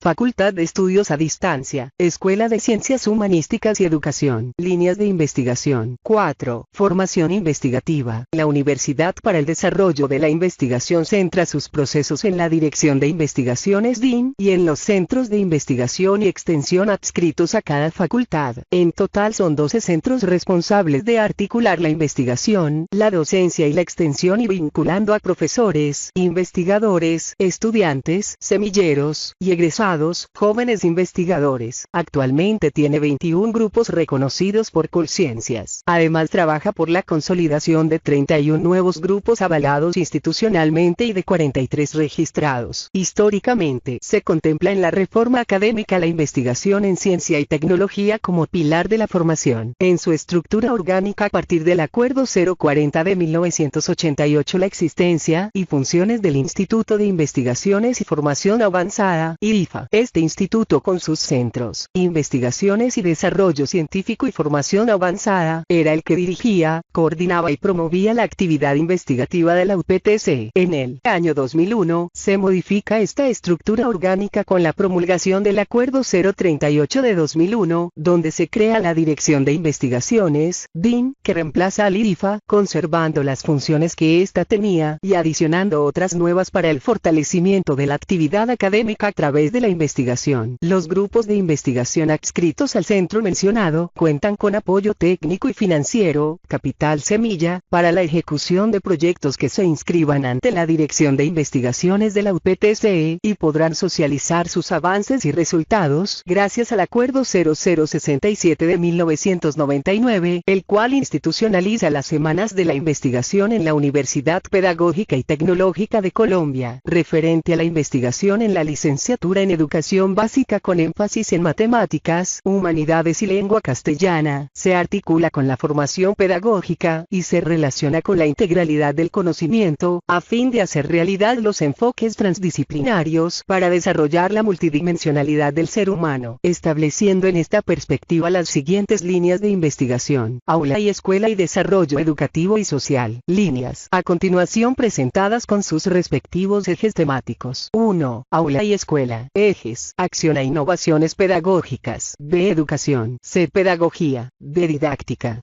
Facultad de Estudios a Distancia, Escuela de Ciencias Humanísticas y Educación. Líneas de investigación. 4. Formación investigativa. La Universidad para el Desarrollo de la Investigación centra sus procesos en la Dirección de Investigaciones DIN y en los centros de investigación y extensión adscritos a cada facultad. En total son 12 centros responsables de articular la investigación, la docencia y la extensión y vinculando a profesores, investigadores, estudiantes, semilleros y egresados, jóvenes investigadores. Actualmente tiene 21 grupos reconocidos por Colciencias. Además trabaja por la consolidación de 31 nuevos grupos avalados institucionalmente y de 43 registrados. Históricamente, se contempla en la reforma académica la investigación en ciencia y tecnología como pilar de la formación. En su estructura orgánica a partir del Acuerdo 040 de 1988 la existencia y funciones del Instituto de Investigaciones y Formación Avanzada, IDIFA. Este instituto con sus centros, investigaciones y desarrollo científico y formación avanzada, era el que dirigía, coordinaba y promovía la actividad investigativa de la UPTC. En el año 2001, se modifica esta estructura orgánica con la promulgación del Acuerdo 038 de 2001, donde se crea la Dirección de Investigaciones, DIN, que reemplaza al IDIFA, conservando las funciones que ésta tenía, y adicionando otras nuevas para el fortalecimiento de la actividad académica a través de la investigación. Los grupos de investigación adscritos al centro mencionado cuentan con apoyo técnico y financiero, capital semilla, para la ejecución de proyectos que se inscriban ante la Dirección de Investigaciones de la UPTC y podrán socializar sus avances y resultados gracias al Acuerdo 0067 de 1999, el cual institucionaliza las Semanas de la Investigación en la Universidad Pedagógica y Tecnológica de Colombia, referente a la investigación en la licenciatura en Educación Básica con énfasis en matemáticas, humanidades y lengua castellana, se articula con la formación pedagógica y se relaciona con la integralidad del conocimiento, a fin de hacer realidad los enfoques transdisciplinarios para desarrollar la multidimensionalidad del ser humano, estableciendo en esta perspectiva las siguientes líneas de investigación: aula y escuela y desarrollo educativo y social. Líneas a continuación presentadas con sus respectivos ejes temáticos. 1. Aula y escuela. Ejes: acción e innovaciones pedagógicas. B. Educación. C. Pedagogía. D. Didáctica.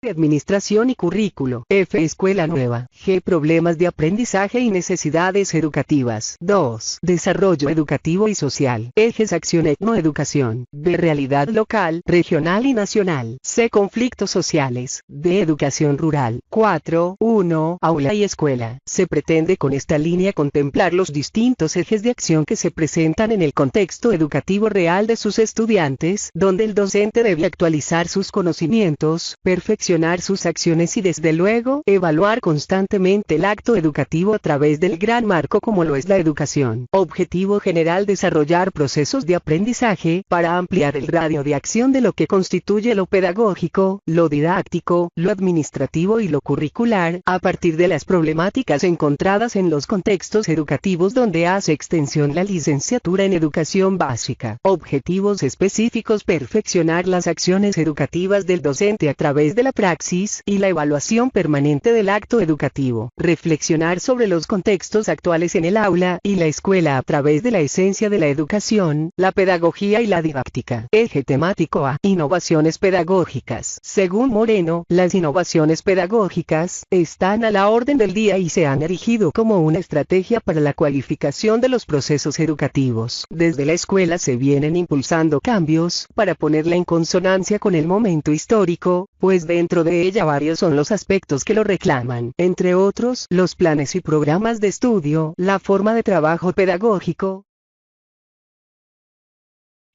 Administración y currículo. F. Escuela nueva. G. Problemas de aprendizaje y necesidades educativas. 2. Desarrollo educativo y social. Ejes: acción, etnoeducación. B. Realidad local, regional y nacional. C. Conflictos sociales. D. Educación rural. 4. 1. Aula y escuela. Se pretende con esta línea contemplar los distintos ejes de acción que se presentan en el contexto educativo real de sus estudiantes, donde el docente debe actualizar sus conocimientos, perfeccionar sus acciones y desde luego, evaluar constantemente el acto educativo a través del gran marco como lo es la educación. Objetivo general: desarrollar procesos de aprendizaje, para ampliar el radio de acción de lo que constituye lo pedagógico, lo didáctico, lo administrativo y lo curricular, a partir de las problemáticas encontradas en los contextos educativos donde hace extensión la licenciatura en educación básica. Objetivos específicos: perfeccionar las acciones educativas del docente a través de la praxis y la evaluación permanente del acto educativo. Reflexionar sobre los contextos actuales en el aula y la escuela a través de la esencia de la educación, la pedagogía y la didáctica. Eje temático A. Innovaciones pedagógicas. Según Moreno, las innovaciones pedagógicas están a la orden del día y se han erigido como una estrategia para la cualificación de los procesos educativos. Desde la escuela se vienen impulsando cambios para ponerla en consonancia con el momento histórico, pues dentro de ella varios son los aspectos que lo reclaman, entre otros, los planes y programas de estudio, la forma de trabajo pedagógico,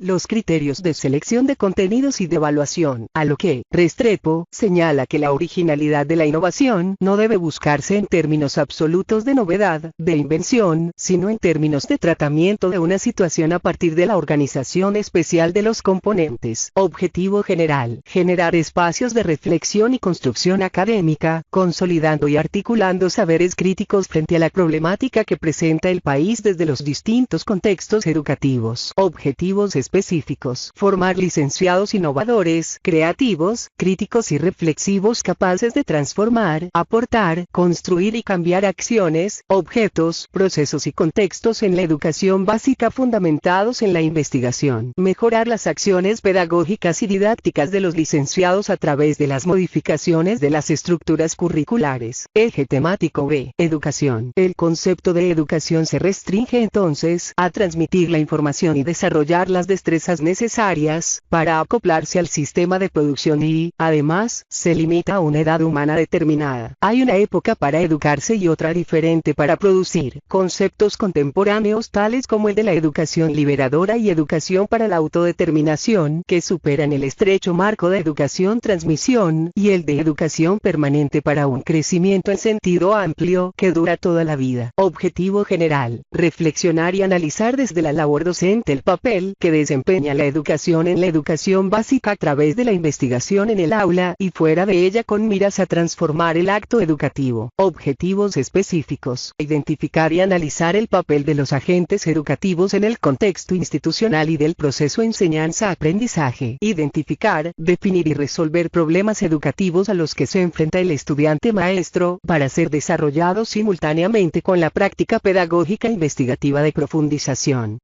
los criterios de selección de contenidos y de evaluación, a lo que Restrepo señala que la originalidad de la innovación no debe buscarse en términos absolutos de novedad, de invención, sino en términos de tratamiento de una situación a partir de la organización especial de los componentes. Objetivo general: generar espacios de reflexión y construcción académica, consolidando y articulando saberes críticos frente a la problemática que presenta el país desde los distintos contextos educativos. Objetivos específicos. Formar licenciados innovadores, creativos, críticos y reflexivos capaces de transformar, aportar, construir y cambiar acciones, objetos, procesos y contextos en la educación básica fundamentados en la investigación. Mejorar las acciones pedagógicas y didácticas de los licenciados a través de las modificaciones de las estructuras curriculares. Eje temático B. Educación. El concepto de educación se restringe entonces a transmitir la información y desarrollar las destrezas necesarias para acoplarse al sistema de producción y, además, se limita a una edad humana determinada. Hay una época para educarse y otra diferente para producir. Conceptos contemporáneos tales como el de la educación liberadora y educación para la autodeterminación, que superan el estrecho marco de educación-transmisión, y el de educación permanente para un crecimiento en sentido amplio, que dura toda la vida. Objetivo general: reflexionar y analizar desde la labor docente el papel que desempeña la educación en la educación básica a través de la investigación en el aula y fuera de ella con miras a transformar el acto educativo. Objetivos específicos: identificar y analizar el papel de los agentes educativos en el contexto institucional y del proceso enseñanza-aprendizaje. Identificar, definir y resolver problemas educativos a los que se enfrenta el estudiante maestro, para ser desarrollados simultáneamente con la práctica pedagógica investigativa de profundización.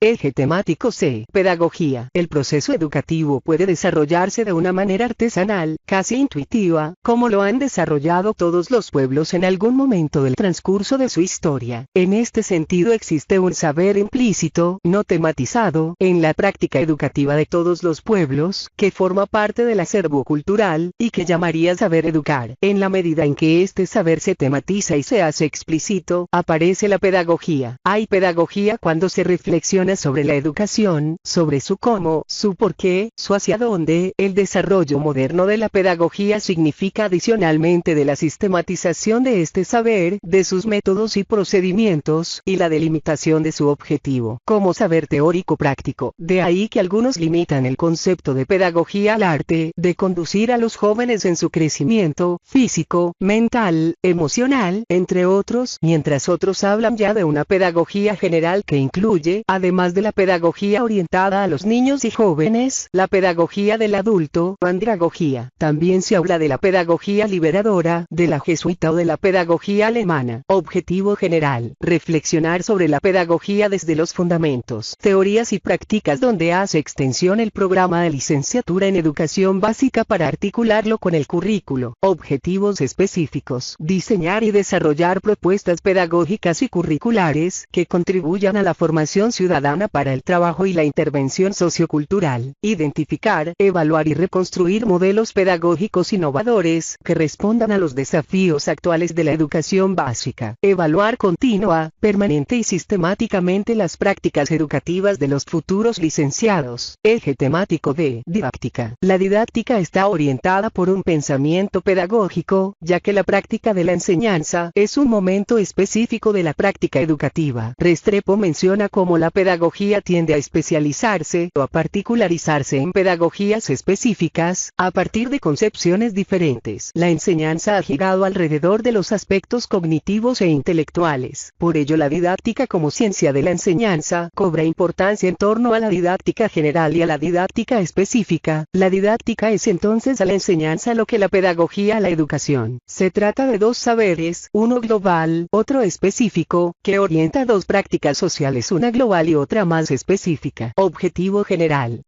Eje temático C. Pedagogía. El proceso educativo puede desarrollarse de una manera artesanal, casi intuitiva, como lo han desarrollado todos los pueblos en algún momento del transcurso de su historia. En este sentido existe un saber implícito, no tematizado, en la práctica educativa de todos los pueblos, que forma parte del acervo cultural, y que llamaría saber educar. En la medida en que este saber se tematiza y se hace explícito, aparece la pedagogía. Hay pedagogía cuando se reflexiona sobre la educación, sobre su cómo, su por qué, su hacia dónde. El desarrollo moderno de la pedagogía significa adicionalmente de la sistematización de este saber, de sus métodos y procedimientos, y la delimitación de su objetivo, como saber teórico práctico. De ahí que algunos limitan el concepto de pedagogía al arte de conducir a los jóvenes en su crecimiento físico, mental, emocional, entre otros, mientras otros hablan ya de una pedagogía general que incluye, además de la pedagogía orientada a los niños y jóvenes, la pedagogía del adulto, andragogía. También se habla de la pedagogía liberadora, de la jesuita o de la pedagogía alemana. Objetivo general: reflexionar sobre la pedagogía desde los fundamentos, teorías y prácticas donde hace extensión el programa de licenciatura en educación básica para articularlo con el currículo. Objetivos específicos: diseñar y desarrollar propuestas pedagógicas y curriculares que contribuyan a la formación ciudadana para el trabajo y la intervención sociocultural. Identificar, evaluar y reconstruir modelos pedagógicos innovadores que respondan a los desafíos actuales de la educación básica. Evaluar continua, permanente y sistemáticamente las prácticas educativas de los futuros licenciados. Eje temático D. Didáctica. La didáctica está orientada por un pensamiento pedagógico, ya que la práctica de la enseñanza es un momento específico de la práctica educativa. Restrepo menciona cómo la pedagogía tiende a especializarse o a particularizarse en pedagogías específicas, a partir de concepciones diferentes. La enseñanza ha girado alrededor de los aspectos cognitivos e intelectuales. Por ello la didáctica como ciencia de la enseñanza cobra importancia en torno a la didáctica general y a la didáctica específica. La didáctica es entonces a la enseñanza lo que la pedagogía a la educación. Se trata de dos saberes, uno global, otro específico, que orienta dos prácticas sociales, una global y otra más específica. Objetivo general: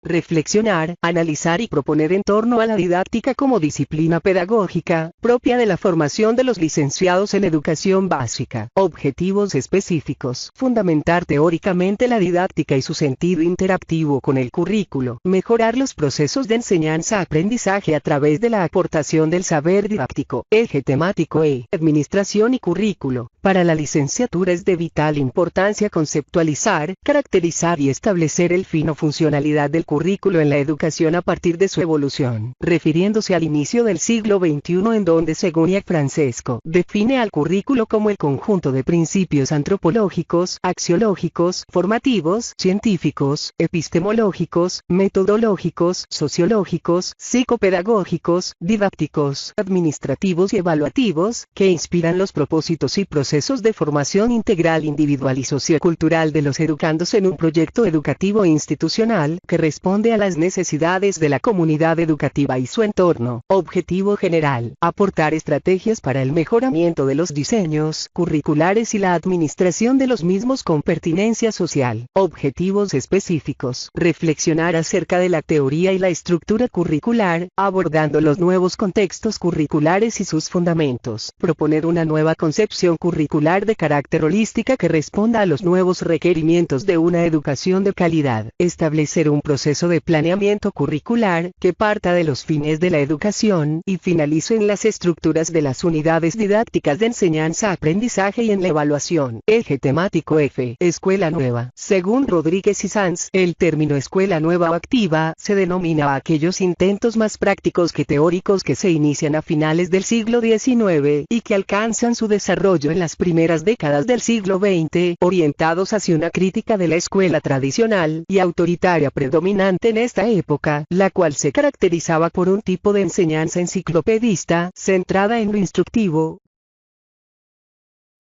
reflexionar, analizar y proponer en torno a la didáctica como disciplina pedagógica, propia de la formación de los licenciados en educación básica. Objetivos específicos: fundamentar teóricamente la didáctica y su sentido interactivo con el currículo. Mejorar los procesos de enseñanza-aprendizaje a través de la aportación del saber didáctico. Eje temático E. Administración y currículo. Para la licenciatura es de vital importancia conceptualizar, caracterizar y establecer el fin o funcionalidad del currículo en la educación a partir de su evolución, refiriéndose al inicio del siglo XXI en donde según Francesco define al currículo como el conjunto de principios antropológicos, axiológicos, formativos, científicos, epistemológicos, metodológicos, sociológicos, psicopedagógicos, didácticos, administrativos y evaluativos, que inspiran los propósitos y procesos de formación integral individual y sociocultural de los educandos en un proyecto educativo e institucional que responde a las necesidades de la comunidad educativa y su entorno. Objetivo general: aportar estrategias para el mejoramiento de los diseños curriculares y la administración de los mismos con pertinencia social. Objetivos específicos: reflexionar acerca de la teoría y la estructura curricular, abordando los nuevos contextos curriculares y sus fundamentos. Proponer una nueva concepción curricular de carácter holística que responda a los nuevos requerimientos de una educación de calidad. Establecer un proceso de planeamiento curricular que parta de los fines de la educación y finalice en las estructuras de las unidades didácticas de enseñanza-aprendizaje y en la evaluación. Eje temático F. Escuela nueva. Según Rodríguez y Sanz, el término escuela nueva o activa se denomina a aquellos intentos más prácticos que teóricos que se inician a finales del siglo XIX y que alcanzan su desarrollo en las primeras décadas del siglo XX, orientados hacia una crítica de la escuela tradicional y autoritaria predominante en esta época, la cual se caracterizaba por un tipo de enseñanza enciclopedista, centrada en lo instructivo,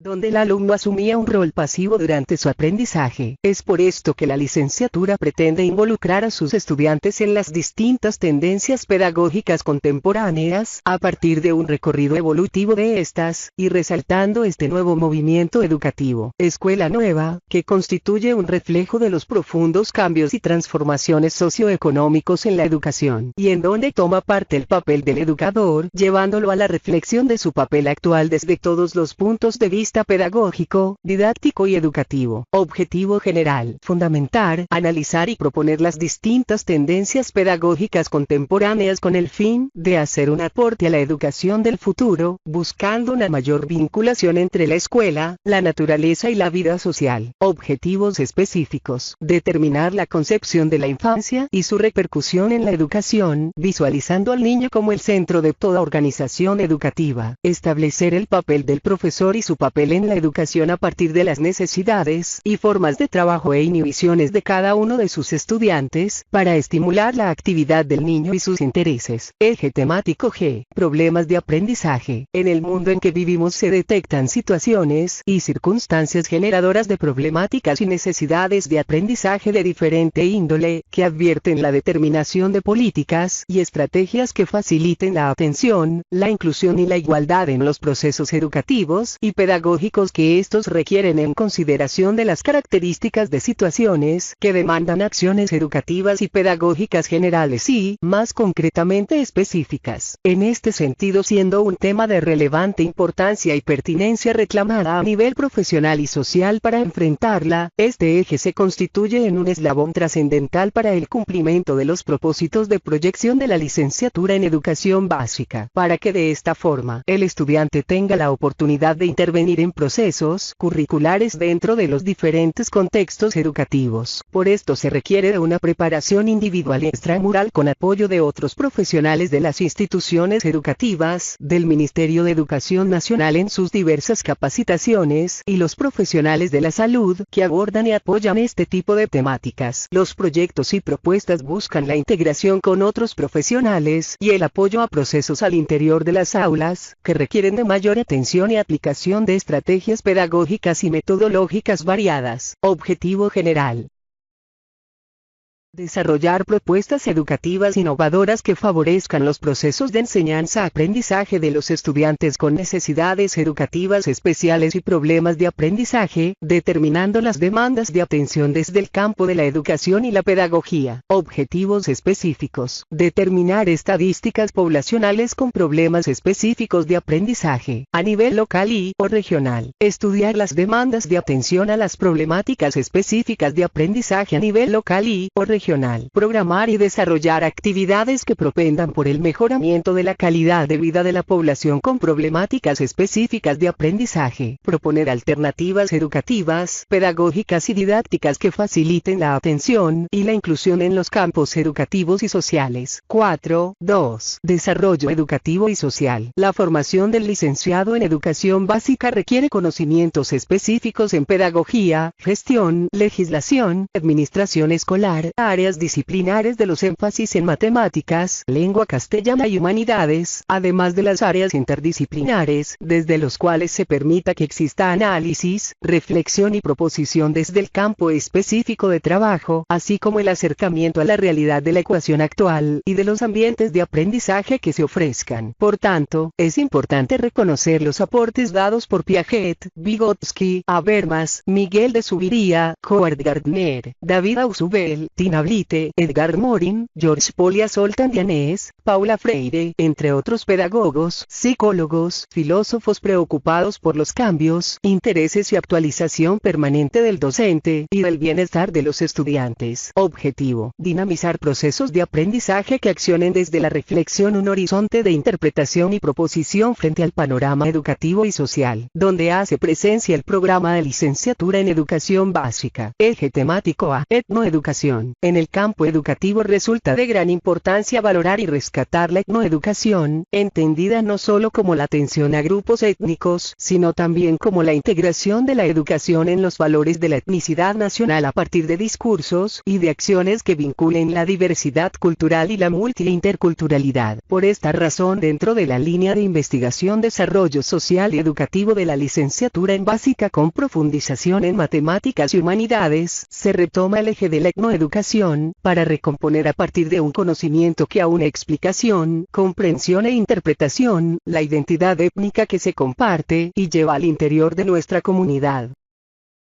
donde el alumno asumía un rol pasivo durante su aprendizaje. Es por esto que la licenciatura pretende involucrar a sus estudiantes en las distintas tendencias pedagógicas contemporáneas, a partir de un recorrido evolutivo de estas, y resaltando este nuevo movimiento educativo. Escuela nueva, que constituye un reflejo de los profundos cambios y transformaciones socioeconómicos en la educación, y en donde toma parte el papel del educador, llevándolo a la reflexión de su papel actual desde todos los puntos de vista pedagógico, didáctico y educativo. Objetivo general: fundamentar, analizar y proponer las distintas tendencias pedagógicas contemporáneas con el fin de hacer un aporte a la educación del futuro, buscando una mayor vinculación entre la escuela, la naturaleza y la vida social. Objetivos específicos: determinar la concepción de la infancia y su repercusión en la educación, visualizando al niño como el centro de toda organización educativa. Establecer el papel del profesor y su papel en la educación a partir de las necesidades y formas de trabajo e inhibiciones de cada uno de sus estudiantes, para estimular la actividad del niño y sus intereses. Eje temático G. Problemas de aprendizaje. En el mundo en que vivimos se detectan situaciones y circunstancias generadoras de problemáticas y necesidades de aprendizaje de diferente índole, que advierten la determinación de políticas y estrategias que faciliten la atención, la inclusión y la igualdad en los procesos educativos y pedagógicos que estos requieren en consideración de las características de situaciones que demandan acciones educativas y pedagógicas generales y, más concretamente, específicas. En este sentido, siendo un tema de relevante importancia y pertinencia reclamada a nivel profesional y social para enfrentarla, este eje se constituye en un eslabón trascendental para el cumplimiento de los propósitos de proyección de la licenciatura en educación básica, para que de esta forma, el estudiante tenga la oportunidad de intervenir en procesos curriculares dentro de los diferentes contextos educativos. Por esto se requiere de una preparación individual y extramural con apoyo de otros profesionales de las instituciones educativas, del Ministerio de Educación Nacional en sus diversas capacitaciones, y los profesionales de la salud, que abordan y apoyan este tipo de temáticas. Los proyectos y propuestas buscan la integración con otros profesionales y el apoyo a procesos al interior de las aulas, que requieren de mayor atención y aplicación de estrategias pedagógicas y metodológicas variadas. Objetivo general: desarrollar propuestas educativas innovadoras que favorezcan los procesos de enseñanza-aprendizaje de los estudiantes con necesidades educativas especiales y problemas de aprendizaje, determinando las demandas de atención desde el campo de la educación y la pedagogía. Objetivos específicos: determinar estadísticas poblacionales con problemas específicos de aprendizaje, a nivel local y/o regional. Estudiar las demandas de atención a las problemáticas específicas de aprendizaje a nivel local y/o regional. regional. Programar y desarrollar actividades que propendan por el mejoramiento de la calidad de vida de la población con problemáticas específicas de aprendizaje. Proponer alternativas educativas, pedagógicas y didácticas que faciliten la atención y la inclusión en los campos educativos y sociales. 4.2. Desarrollo educativo y social. La formación del licenciado en educación básica requiere conocimientos específicos en pedagogía, gestión, legislación, administración escolar, áreas disciplinares de los énfasis en matemáticas, lengua castellana y humanidades, además de las áreas interdisciplinares, desde los cuales se permita que exista análisis, reflexión y proposición desde el campo específico de trabajo, así como el acercamiento a la realidad de la ecuación actual y de los ambientes de aprendizaje que se ofrezcan. Por tanto, es importante reconocer los aportes dados por Piaget, Vygotsky, Habermas, Miguel de Zuviría, Howard Gardner, David Ausubel, Tina Blite, Edgar Morin, George Polia Zoltán Dianés, Paula Freire, entre otros pedagogos, psicólogos, filósofos preocupados por los cambios, intereses y actualización permanente del docente y del bienestar de los estudiantes. Objetivo: dinamizar procesos de aprendizaje que accionen desde la reflexión un horizonte de interpretación y proposición frente al panorama educativo y social, donde hace presencia el programa de licenciatura en educación básica. Eje temático A: etnoeducación. En el campo educativo resulta de gran importancia valorar y rescatar la etnoeducación, entendida no solo como la atención a grupos étnicos, sino también como la integración de la educación en los valores de la etnicidad nacional a partir de discursos y de acciones que vinculen la diversidad cultural y la multi-interculturalidad. Por esta razón, dentro de la línea de investigación desarrollo social y educativo de la licenciatura en básica con profundización en matemáticas y humanidades, se retoma el eje de la etnoeducación, para recomponer a partir de un conocimiento que aúne explicación, comprensión e interpretación, la identidad étnica que se comparte y lleva al interior de nuestra comunidad.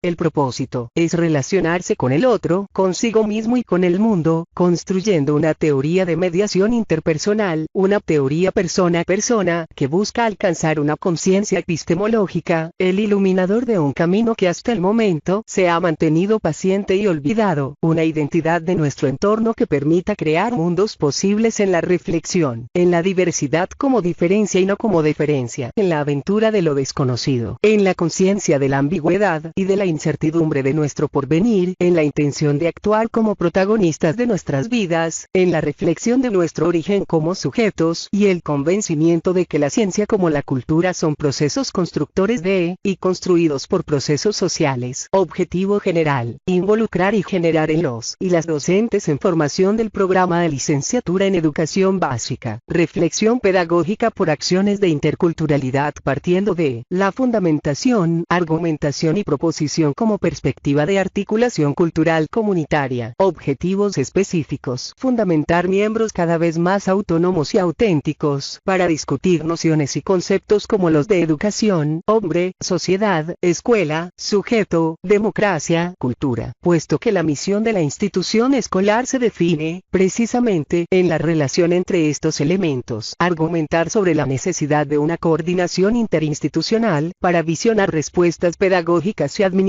El propósito es relacionarse con el otro, consigo mismo y con el mundo, construyendo una teoría de mediación interpersonal, una teoría persona a persona, que busca alcanzar una conciencia epistemológica, el iluminador de un camino que hasta el momento se ha mantenido paciente y olvidado, una identidad de nuestro entorno que permita crear mundos posibles en la reflexión, en la diversidad como diferencia y no como diferencia, en la aventura de lo desconocido, en la conciencia de la ambigüedad y de la incertidumbre de nuestro porvenir, en la intención de actuar como protagonistas de nuestras vidas, en la reflexión de nuestro origen como sujetos, y el convencimiento de que la ciencia como la cultura son procesos constructores de, y construidos por procesos sociales. Objetivo general: involucrar y generar en los y las docentes en formación del programa de licenciatura en educación básica, reflexión pedagógica por acciones de interculturalidad partiendo de la fundamentación, argumentación y proposición como perspectiva de articulación cultural comunitaria. Objetivos específicos: fundamentar miembros cada vez más autónomos y auténticos, para discutir nociones y conceptos como los de educación, hombre, sociedad, escuela, sujeto, democracia, cultura, puesto que la misión de la institución escolar se define, precisamente, en la relación entre estos elementos. Argumentar sobre la necesidad de una coordinación interinstitucional, para visionar respuestas pedagógicas y administrativas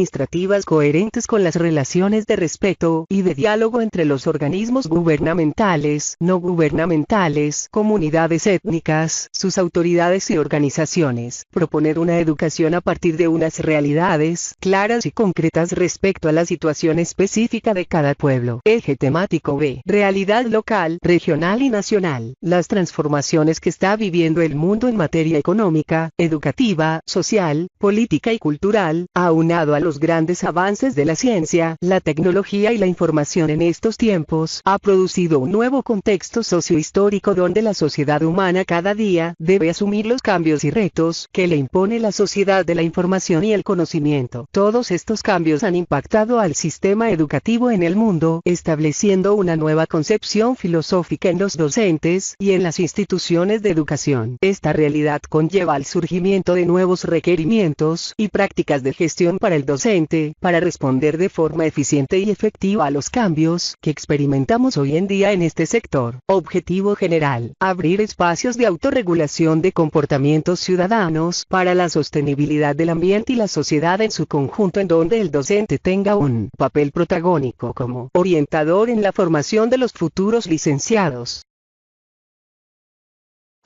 coherentes con las relaciones de respeto y de diálogo entre los organismos gubernamentales, no gubernamentales, comunidades étnicas, sus autoridades y organizaciones. Proponer una educación a partir de unas realidades claras y concretas respecto a la situación específica de cada pueblo. Eje temático B: realidad local, regional y nacional. Las transformaciones que está viviendo el mundo en materia económica, educativa, social, política y cultural, aunado a los grandes avances de la ciencia, la tecnología y la información en estos tiempos, ha producido un nuevo contexto sociohistórico donde la sociedad humana cada día debe asumir los cambios y retos que le impone la sociedad de la información y el conocimiento. Todos estos cambios han impactado al sistema educativo en el mundo, estableciendo una nueva concepción filosófica en los docentes y en las instituciones de educación. Esta realidad conlleva el surgimiento de nuevos requerimientos y prácticas de gestión para el docente docente, para responder de forma eficiente y efectiva a los cambios que experimentamos hoy en día en este sector. Objetivo general: abrir espacios de autorregulación de comportamientos ciudadanos para la sostenibilidad del ambiente y la sociedad en su conjunto, en donde el docente tenga un papel protagónico como orientador en la formación de los futuros licenciados.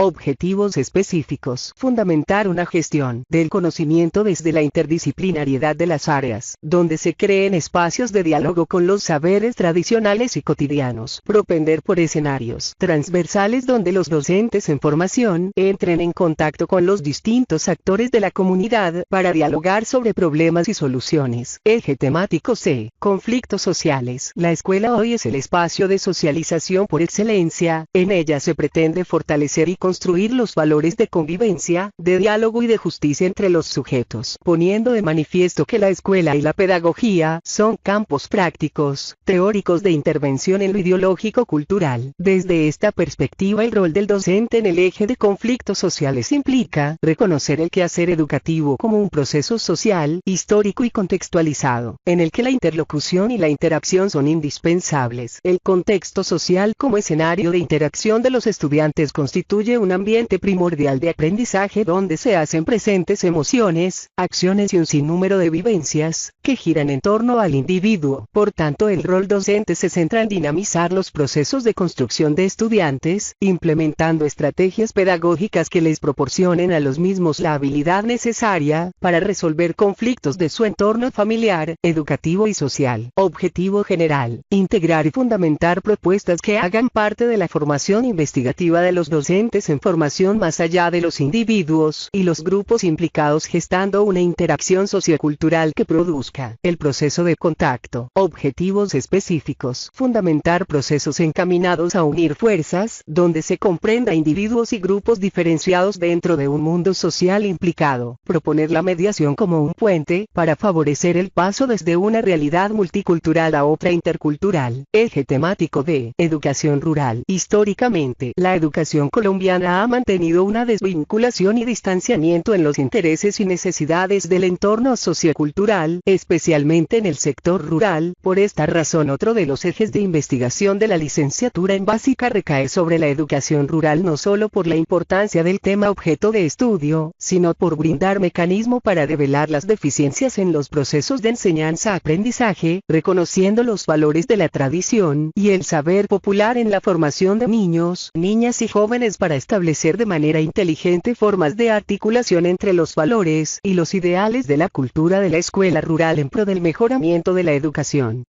Objetivos específicos: fundamentar una gestión del conocimiento desde la interdisciplinariedad de las áreas, donde se creen espacios de diálogo con los saberes tradicionales y cotidianos. Propender por escenarios transversales donde los docentes en formación entren en contacto con los distintos actores de la comunidad para dialogar sobre problemas y soluciones. Eje temático C: conflictos sociales. La escuela hoy es el espacio de socialización por excelencia. En ella se pretende fortalecer y construir los valores de convivencia, de diálogo y de justicia entre los sujetos, poniendo de manifiesto que la escuela y la pedagogía son campos prácticos, teóricos de intervención en lo ideológico-cultural. Desde esta perspectiva, el rol del docente en el eje de conflictos sociales implica reconocer el quehacer educativo como un proceso social, histórico y contextualizado, en el que la interlocución y la interacción son indispensables. El contexto social como escenario de interacción de los estudiantes constituye un ambiente primordial de aprendizaje donde se hacen presentes emociones, acciones y un sinnúmero de vivencias que giran en torno al individuo. Por tanto, el rol docente se centra en dinamizar los procesos de construcción de estudiantes, implementando estrategias pedagógicas que les proporcionen a los mismos la habilidad necesaria para resolver conflictos de su entorno familiar, educativo y social. Objetivo general: integrar y fundamentar propuestas que hagan parte de la formación investigativa de los docentes en formación más allá de los individuos y los grupos implicados, gestando una interacción sociocultural que produzca el proceso de contacto. Objetivos específicos: fundamentar procesos encaminados a unir fuerzas, donde se comprenda individuos y grupos diferenciados dentro de un mundo social implicado. Proponer la mediación como un puente para favorecer el paso desde una realidad multicultural a otra intercultural. Eje temático de educación rural. Históricamente, la educación colombiana ha mantenido una desvinculación y distanciamiento en los intereses y necesidades del entorno sociocultural, especialmente en el sector rural. Por esta razón, otro de los ejes de investigación de la licenciatura en básica recae sobre la educación rural, no solo por la importancia del tema objeto de estudio, sino por brindar mecanismo para develar las deficiencias en los procesos de enseñanza-aprendizaje, reconociendo los valores de la tradición y el saber popular en la formación de niños, niñas y jóvenes para establecer de manera inteligente formas de articulación entre los valores y los ideales de la cultura de la escuela rural en pro del mejoramiento de la educación.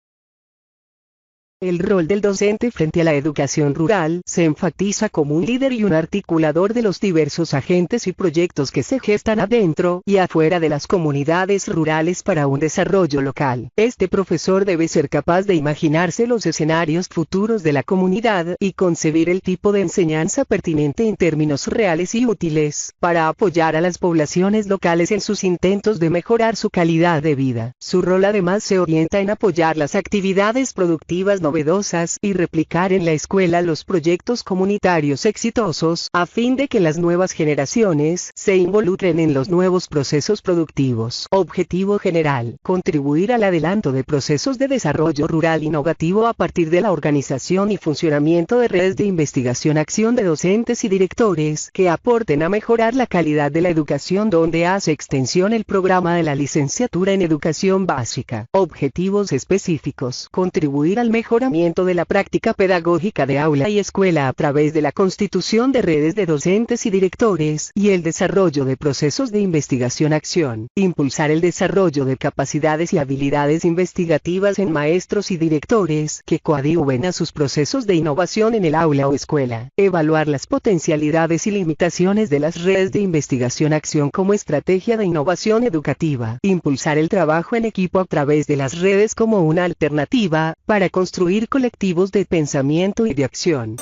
El rol del docente frente a la educación rural se enfatiza como un líder y un articulador de los diversos agentes y proyectos que se gestan adentro y afuera de las comunidades rurales para un desarrollo local. Este profesor debe ser capaz de imaginarse los escenarios futuros de la comunidad y concebir el tipo de enseñanza pertinente en términos reales y útiles para apoyar a las poblaciones locales en sus intentos de mejorar su calidad de vida. Su rol además se orienta en apoyar las actividades productivas novedosas y replicar en la escuela los proyectos comunitarios exitosos a fin de que las nuevas generaciones se involucren en los nuevos procesos productivos. Objetivo general: contribuir al adelanto de procesos de desarrollo rural innovativo a partir de la organización y funcionamiento de redes de investigación, acción de docentes y directores que aporten a mejorar la calidad de la educación, donde hace extensión el programa de la licenciatura en educación básica. Objetivos específicos: contribuir al mejoramiento de la práctica pedagógica de aula y escuela a través de la constitución de redes de docentes y directores y el desarrollo de procesos de investigación-acción. Impulsar el desarrollo de capacidades y habilidades investigativas en maestros y directores que coadyuven a sus procesos de innovación en el aula o escuela. Evaluar las potencialidades y limitaciones de las redes de investigación-acción como estrategia de innovación educativa. Impulsar el trabajo en equipo a través de las redes como una alternativa para construir colectivos de pensamiento y de acción.